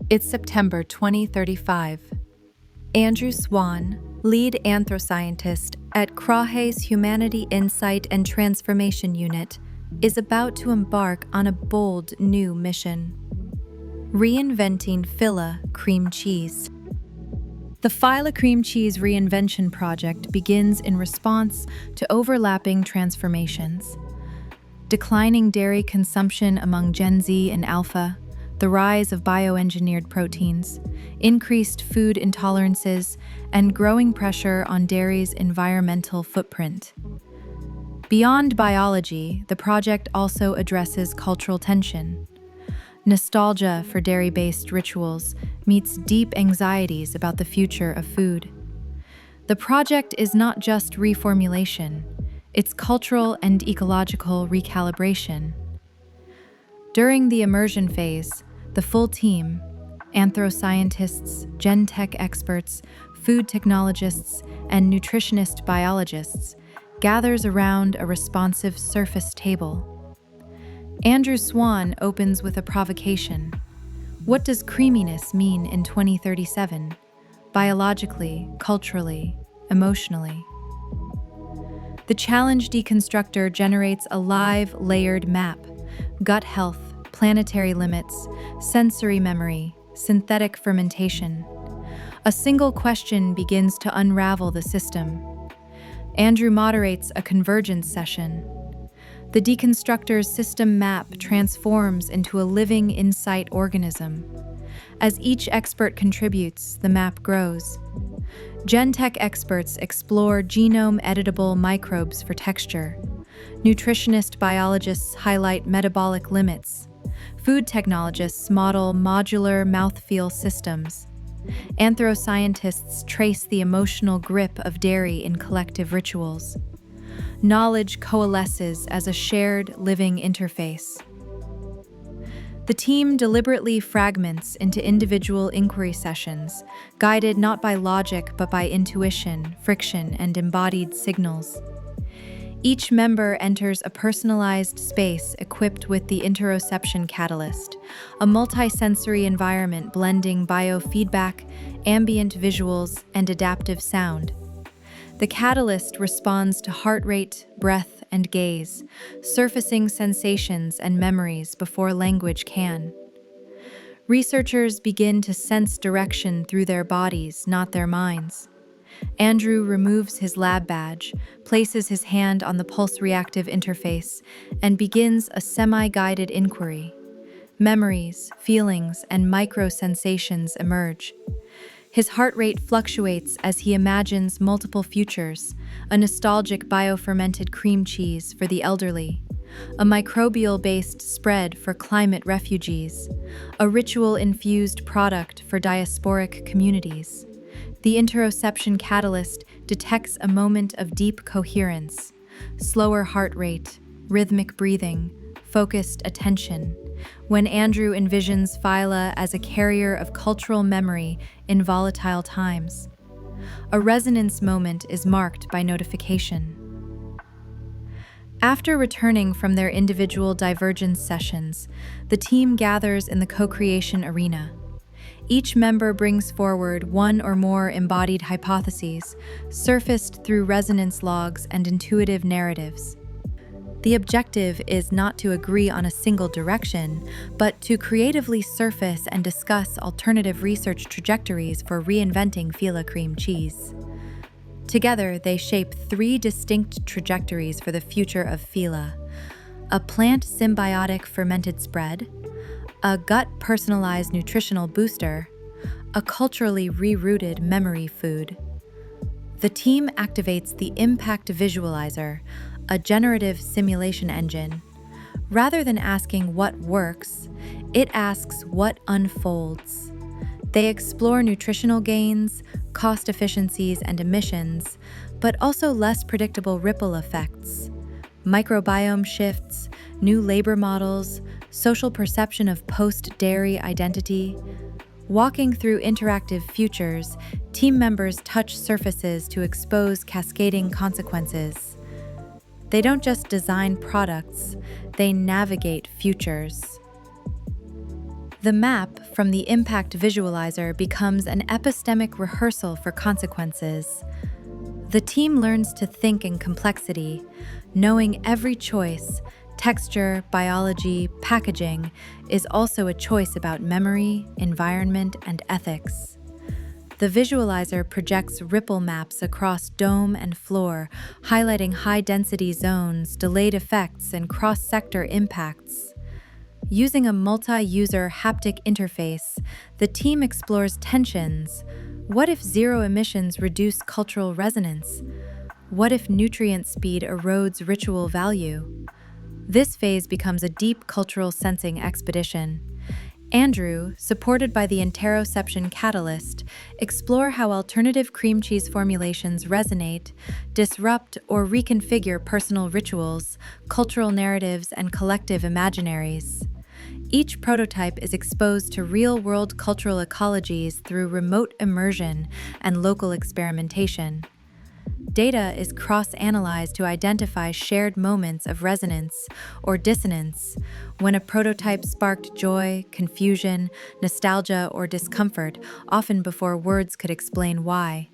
It's September 2035. Andrew Swan, lead anthroscientist at Krahei's Humanity Insight and Transformation Unit, is about to embark on a bold new mission: Reinventing Cream Cheese. The Cream Cheese reinvention project begins in response to overlapping transformations: declining dairy consumption among Gen Z and Alpha, the rise of bioengineered proteins, increased food intolerances, and growing pressure on dairy's environmental footprint. Beyond biology, the project also addresses cultural tension. Nostalgia for dairy-based rituals meets deep anxieties about the future of food. The project is not just reformulation, it's cultural and ecological recalibration. During the immersion phase, the full team, anthroscientists, gen tech experts, food technologists, and nutritionist biologists, gathers around a responsive surface table. Andrew Swan opens with a provocation. What does creaminess mean in 2037? Biologically, culturally, emotionally? The challenge deconstructor generates a live, layered map: gut health, planetary limits, sensory memory, synthetic fermentation. A single question begins to unravel the system. Andrew moderates a convergence session. The deconstructor's system map transforms into a living insight organism. As each expert contributes, the map grows. Gen tech experts explore genome-editable microbes for texture. Nutritionist biologists highlight metabolic limits. Food technologists model modular mouthfeel systems. Anthroscientists trace the emotional grip of dairy in collective rituals. Knowledge coalesces as a shared living interface. The team deliberately fragments into individual inquiry sessions, guided not by logic but by intuition, friction, and embodied signals. Each member enters a personalized space equipped with the interoception catalyst, a multisensory environment blending biofeedback, ambient visuals, and adaptive sound. The catalyst responds to heart rate, breath, and gaze, surfacing sensations and memories before language can. Researchers begin to sense direction through their bodies, not their minds. Andrew removes his lab badge, places his hand on the pulse-reactive interface, and begins a semi-guided inquiry. Memories, feelings, and micro-sensations emerge. His heart rate fluctuates as he imagines multiple futures: a nostalgic biofermented cream cheese for the elderly, a microbial-based spread for climate refugees, a ritual-infused product for diasporic communities. The interoception catalyst detects a moment of deep coherence: slower heart rate, rhythmic breathing, focused attention, when Andrew envisions phyla as a carrier of cultural memory in volatile times. A resonance moment is marked by notification. After returning from their individual divergence sessions, the team gathers in the co-creation arena. Each member brings forward one or more embodied hypotheses, surfaced through resonance logs and intuitive narratives. The objective is not to agree on a single direction, but to creatively surface and discuss alternative research trajectories for reinventing cream cheese. Together, they shape three distinct trajectories for the future of phyla: a plant symbiotic fermented spread, a gut-personalized nutritional booster, a culturally rerouted memory food. The team activates the Impact Visualizer, a generative simulation engine. Rather than asking what works, it asks what unfolds. They explore nutritional gains, cost efficiencies, and emissions, but also less predictable ripple effects: microbiome shifts, new labor models, social perception of post-dairy identity. Walking through interactive futures, team members touch surfaces to expose cascading consequences. They don't just design products, they navigate futures. The map from the impact visualizer becomes an epistemic rehearsal for consequences. The team learns to think in complexity, knowing every choice, texture, biology, packaging, is also a choice about memory, environment, and ethics. The visualizer projects ripple maps across dome and floor, highlighting high-density zones, delayed effects, and cross-sector impacts. Using a multi-user haptic interface, the team explores tensions. What if zero emissions reduce cultural resonance? What if nutrient speed erodes ritual value? This phase becomes a deep cultural sensing expedition. Andrew, supported by the interoception catalyst, explore how alternative cream cheese formulations resonate, disrupt, or reconfigure personal rituals, cultural narratives, and collective imaginaries. Each prototype is exposed to real-world cultural ecologies through remote immersion and local experimentation. Data is cross-analyzed to identify shared moments of resonance or dissonance when a prototype sparked joy, confusion, nostalgia, or discomfort, often before words could explain why.